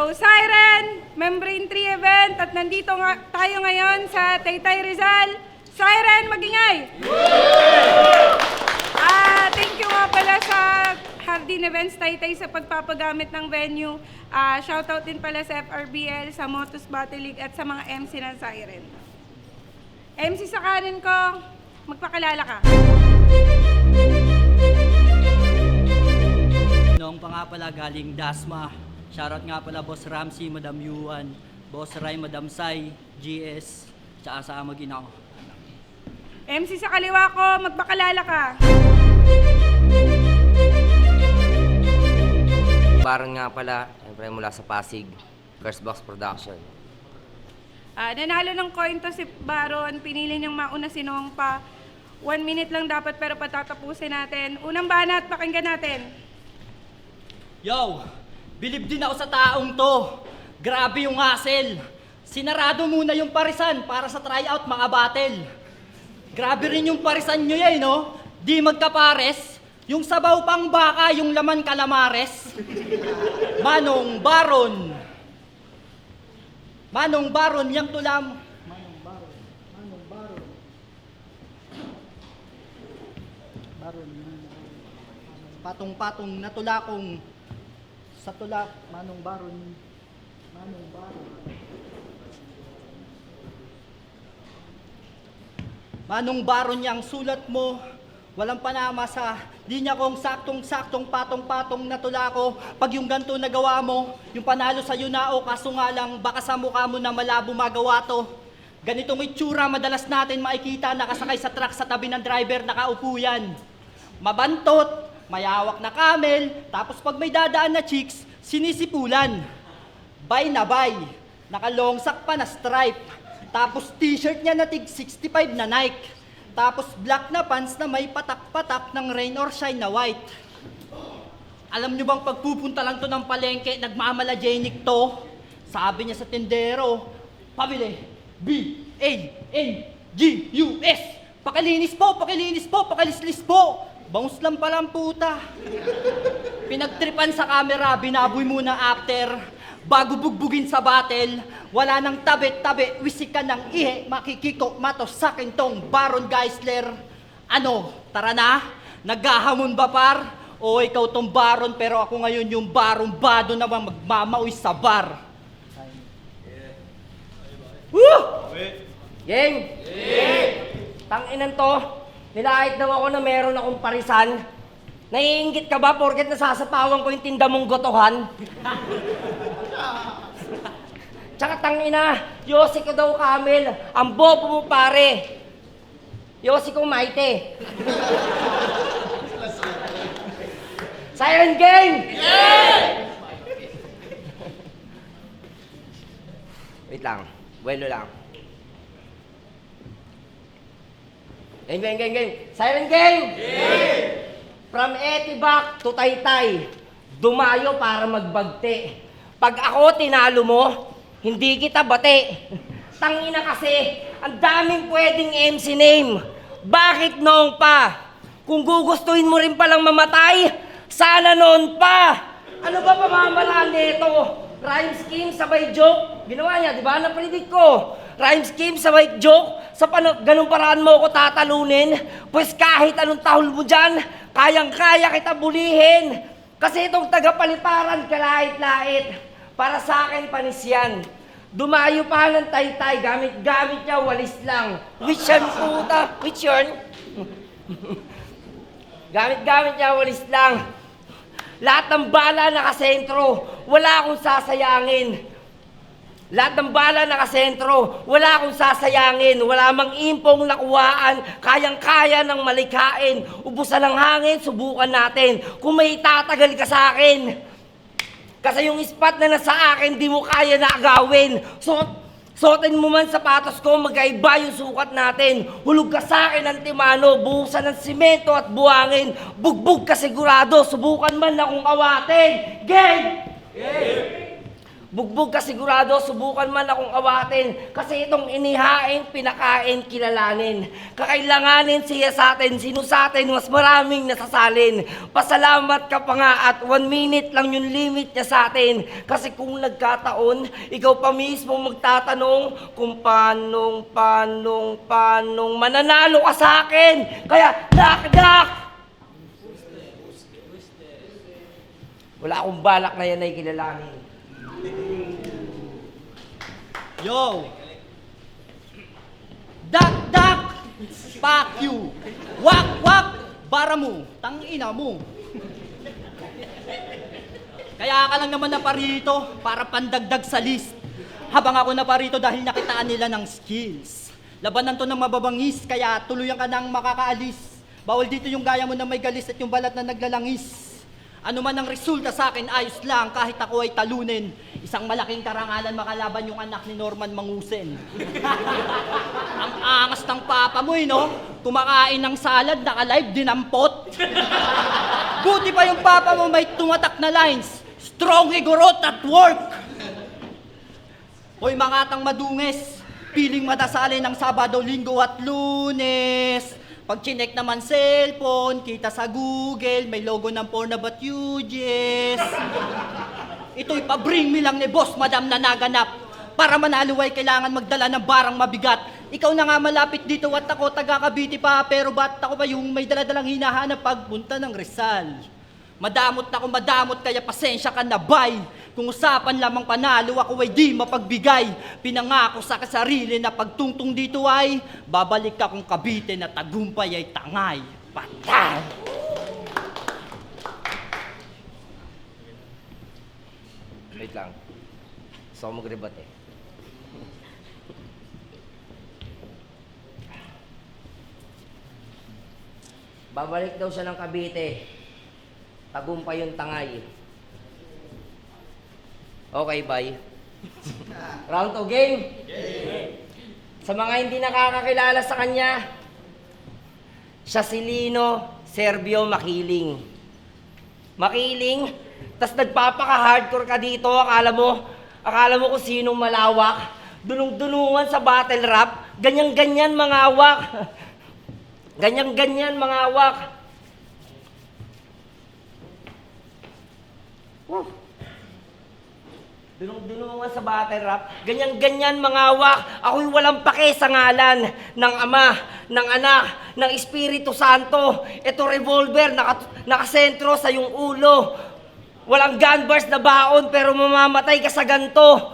Go Siren! Membrane 3 event at nandito nga tayo ngayon sa Taytay Rizal. Siren, magingay! Thank you nga pala sa Hardin Events Taytay sa pagpapagamit ng venue. Shoutout din pala sa FRBL, sa Motos Battle League at sa mga MC ng Siren. MC sa kanin ko, magpakilala ka. Noong pa nga pala galing Dasma. Shoutout nga pala Boss Ramsey, Madam Yuan, Boss Ray, Madam Sai, GS, tsaka sa mag-ina ko. MC sa kaliwa ko, magpakilala ka. Baron nga pala, siyempre mula sa Pasig, First Box Production. Nanalo ng coin to si Baron, pinili niyang mauna si Noong pa. 1 minute lang dapat pero patatapusin natin. Unang banat, pakinggan natin. Yo! Bilib din ako sa taong to. Grabe yung hassle. Sinarado muna yung parisan para sa tryout mga battle. Grabe rin yung parisan nyo yan, no? Di magkapares. Yung sabaw pang baka, yung laman kalamares. Manong Baron. Manong Baron, yang tulam. Manong Baron. Manong Baron. Baron. Patong-patong na tulakong. Sa tulak, Manong Baron. Manong Baron. Manong Baron, yang sulat mo, walang panama sa di niya kong saktong-saktong patong-patong na tulako. Pag yung ganto nagawa mo, yung panalo sa yunao, kaso nga lang, baka sa mukha mo na malabo magawa to. Ganitong itsura, madalas natin makikita nakasakay sa truck sa tabi ng driver, nakaupo yan. Mabantot, mayawak na camel, tapos pag may dadaan na chicks, sinisipulan. Bay na bay, nakalongsak pa na stripe. Tapos t-shirt niya na tig 65 na Nike. Tapos black na pants na may patak-patak ng rain or shine na white. Alam niyo bang pagpupunta lang to ng palengke, nagmamalagenic to? Sabi niya sa tendero, pabili, B-A-N-G-U-S. Pakilinis po, pakilinis po, pakalislis po. Bounce lang palang puta. Pinagtripan sa camera, binaboy muna after. Bago bugbugin sa battle, wala nang tabi-tabi, wisik ka ng ihe, makikiko matos sa akin tong Baron Geisler. Ano, tara na? Naghahamon ba par? O ikaw tong Baron pero ako ngayon yung Baron Bado naman magmamauy sa bar. Woo! Geng! Tanginan to, nilahit daw ako na meron akong parisan. Naiinggit ka ba porket nasasapawan ko yung tinda mong gotohan? Tsaka tangina, yosi ko daw Camel, ang bobo mo pare. Yosi ko Maite. Siren Gang! Wait lang, buwelo lang. Gang! Siren Gang! From Etibac to Taytay, dumayo para magbagte. Pag ako tinalo mo, hindi kita bate. Tangina kasi, ang daming pwedeng MC name. Bakit noong pa? Kung gugustuhin mo rin palang mamatay, sana noon pa. Ano ba pamamaraan nito? Rhyme scheme sabay joke. Ginawa niya, di ba? Napredict ko. Rhyme scheme sabay joke. Sa ganung paraan mo ako tatalunin, pues kahit anong tahol mo dyan, kayang-kaya kita bulihin. Kasi itong tagapaliparan, kalait-lait. Para sa akin, panis yan. Dumayo pa ng Taytay, gamit niya, walis lang. Which yan, puta? Which yun? Gamit niya, walis lang. Lahat ng bala nakasentro, wala akong sasayangin. Lahat ng bala nakasentro, wala akong sasayangin. Wala mang impong nakuhaan, kayang-kaya ng malikain. Ubusan ng hangin, subukan natin. Kung may tatagal ka sa akin. Kasi yung spot na nasa akin, di mo kaya na agawin. Suotin mo man sapatos ko, magkaiba yung sukat natin. Hulog ka sa akin ng timano, buhusan ng simento at buhangin. Bugbog ka sigurado, subukan man akong awatin. Gang! Bugbog ka sigurado, subukan man akong awatin. Kasi itong inihain, pinakain, kilalanin. Kakailanganin siya sa atin, sino sa atin, mas maraming nasasalin. Pasalamat ka pa nga at 1 minute lang yung limit niya sa atin. Kasi kung nagkataon, ikaw pa mismo magtatanong kung paanong mananalo ka sa akin. Kaya, knock! Wala akong balak na yan ay kilalanin. Yo! Dak! Fuck you! Wak! Bara mo! Tangina mo! Kaya ka lang naman na parito para pandagdag sa list. Habang ako na parito dahil nakitaan nila ng skills. Labanan to ng mababangis, kaya tuluyan ka nang makakaalis. Bawal dito yung gaya mo na may galis at yung balat na naglalangis. Ano man ang resulta sa akin, ayos lang kahit ako ay talunin. Isang malaking karangalan makalaban yung anak ni Norman Mangusen. Ang angas ng papa mo, no? Kumakain ng salad, naka-live, dinampot. Buti pa yung papa mo may tumatak na lines. Strong higurot at work. Hoy mga tang madunges, piling madasali ng Sabado, Linggo at Lunes. Pag chinek naman cellphone, kita sa Google, may logo ng Pornhub at UGS. Ito'y pa-bring me lang ni boss, madam na naganap. Para manalo ay kailangan magdala ng barang mabigat. Ikaw na nga malapit dito at ako taga Cavite pa, pero ba't ako ba yung may daladalang hinahanap pagpunta ng Rizal? Madamot na ako madamot, kaya pasensya ka na, bye. Kung usapan lamang panalo, ako ay di mapagbigay. Pinangako sa kasarili na pagtungtong dito ay babalik ka kung Cavite na tagumpay ay tangay. Patay! Wait lang. Gusto ko mag-rebat eh. Babalik daw siya ng Cavite. Tagumpay yung tangay. Okay, bye. Round 2 game. Sa mga hindi nakakakilala sa kanya, siya si Lino Serbio Makiling. Makiling, tas nagpapaka-hardcore ka dito, akala mo kung sinong malawak. Dunong-dunungan sa battle rap, ganyan-ganyan mga awak. Ganyan-ganyan mga awak. Dunong-dunungan sa battle rap, ganyan-ganyan mga awak. Ako'y walang pake sa ngalan ng Ama, ng Anak, ng Espiritu Santo. Ito revolver, nakasentro sa iyong ulo. Walang gun bars na baon pero mamamatay ka sa ganto.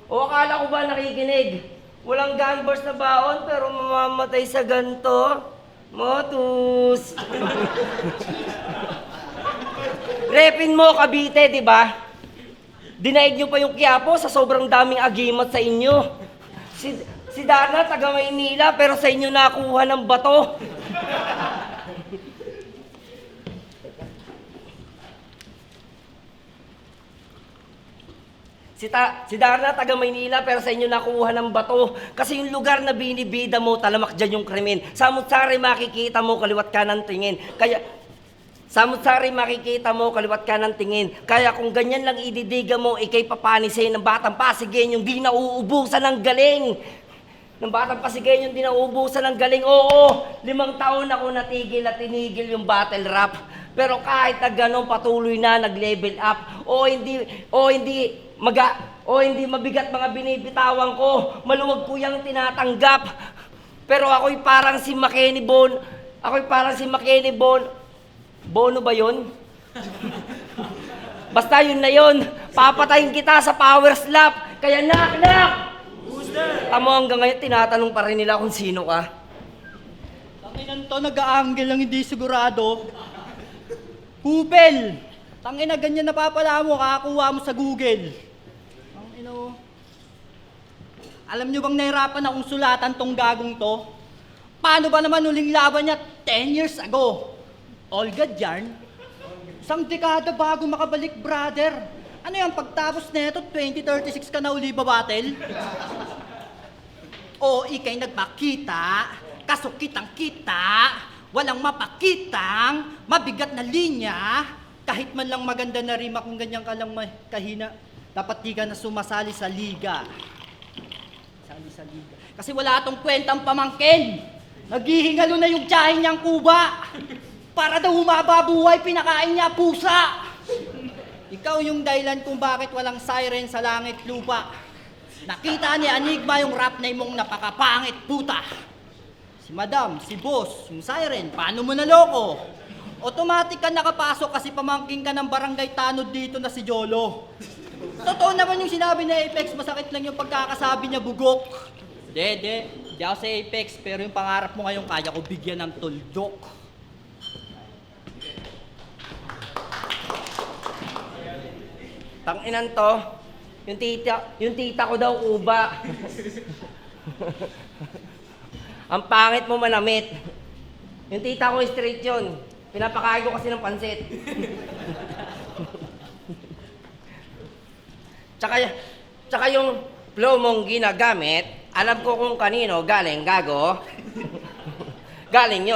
O akala ko ba nakikinig? Walang gun bars na baon pero mamamatay sa ganto. Motus. Repin mo Cavite, di ba? Dinaig nyo pa yung Quiapo sa sobrang daming agimat sa inyo. Si Darna, taga Maynila, pero sa inyo nakuha ng bato. Si Darna, taga Maynila, pero sa inyo nakuha ng bato. Kasi yung lugar na binibida mo, talamak dyan yung krimen. Samut-sari makikita mo, kaliwat ka ng tingin. Samut-sari makikita mo, kaliwat ka ng tingin. Kaya kung ganyan lang ididiga mo, ikay papanisin ng batang Pasigueño yung di nauubusan ng galing. Ng batang Pasigueño yung di nauubusan ng galing. Oo, 5 taon ako natigil at tinigil yung battle rap. Pero kahit na gano'n, patuloy na nag-level up. Hindi mabigat mga binibitawan ko. Maluwag ko yung tinatanggap. Pero ako'y parang si Makeni Bon. Bono ba yun? Basta yun na yun. Papatayin kita sa power slap. Kaya knock! Tamo hanggang ngayon, tinatanong pa rin nila kung sino ka. Tanginan to, nag-a-angle lang hindi sigurado. Kupel! Tangina, ganyan na papala mo, kakakuha mo sa Google. Tangina mo. Alam nyo bang nahirapan akong sulatan tong gagong to? Paano ba naman uling laban niya 10 years ago? Olga Jarn? Isang dekada bago makabalik, brother. Ano yan, pagtapos neto, 2036 ka na uli babatel? O ikay nagpakita, kasukitang-kita, walang mapakitang, mabigat na linya, kahit man lang maganda na rima kung ganyan ka lang kahina. dapat di ka na sumasali sa liga. Sali sa liga. Kasi wala atong kwentang pamangkin. Naghihingalo na yung tiyahin niyang kuba. Para daw humaba buhay, pinakain niya pusa. Ikaw yung dahilan kung bakit walang siren sa langit lupa. Nakita ni Enigma yung rap na imong napakapangit puta. Si Madam, si Boss, yung siren, paano mo naloko? Automatic ka nakapasok kasi pamangking ka ng barangay tanod dito na si Jolo. Totoo naman yung sinabi ni Apex, masakit lang yung pagkakasabi niya bugok. Di ako sa Apex, pero yung pangarap mo ngayon kaya ko bigyan ng tuldok. Tanginan to, yung tita ko daw uba. Ang pangit mo manamit. Yung tita ko straight yun. Pinapakain ko kasi ng pansit. tsaka yung flow mong ginagamit, alam ko kung kanino galing gago. galing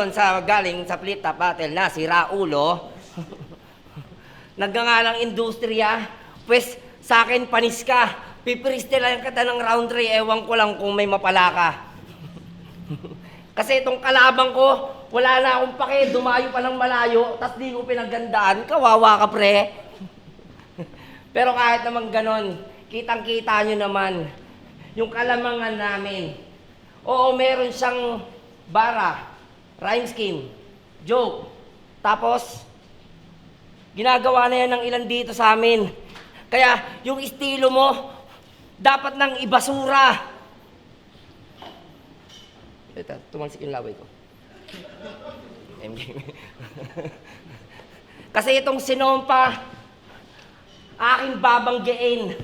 sa flip top battle na si Raulo. Nagngangalang industriya, pues sa akin panis ka. Pipiristilan kita ng round 3, ewan ko lang kung may mapala ka. Kasi itong kalabang ko, wala na akong pake, dumayo pa ng malayo, tas di ko pinagandaan, kawawa ka pre. Pero kahit naman ganon, kitang-kita nyo naman, yung kalamangan namin. Oo, meron siyang bara, rhyme scheme, joke, tapos, ginagawa na yan ng ilan dito sa amin. Kaya yung estilo mo, dapat nang ibasura. Ito, tumansik yung laway ko. Kasi itong sinompa, aking babanggiin.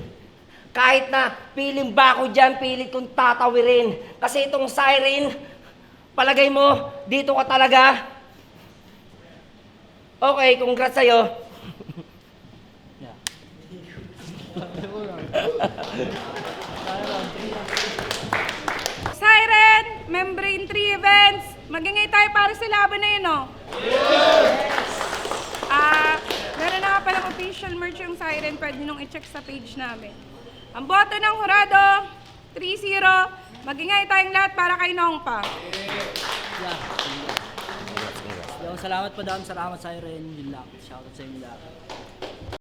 Kahit na piling ba ko dyan, pilit kong tatawirin. Kasi itong siren, palagay mo, dito ka talaga. Okay, congrats sa'yo. Siren, Membrane 3 events. Magingay tayo para sa laban na yun, no? Meron na nga palang official merch yung Siren. Pwede nung i-check sa page namin. Ang boto ng Hurado, 3-0. Magingay tayong lahat para kay Nong pa. Yeah. Yo, salamat po dam, salamat Siren. Yun lang. Shoutout sa inyo lahat.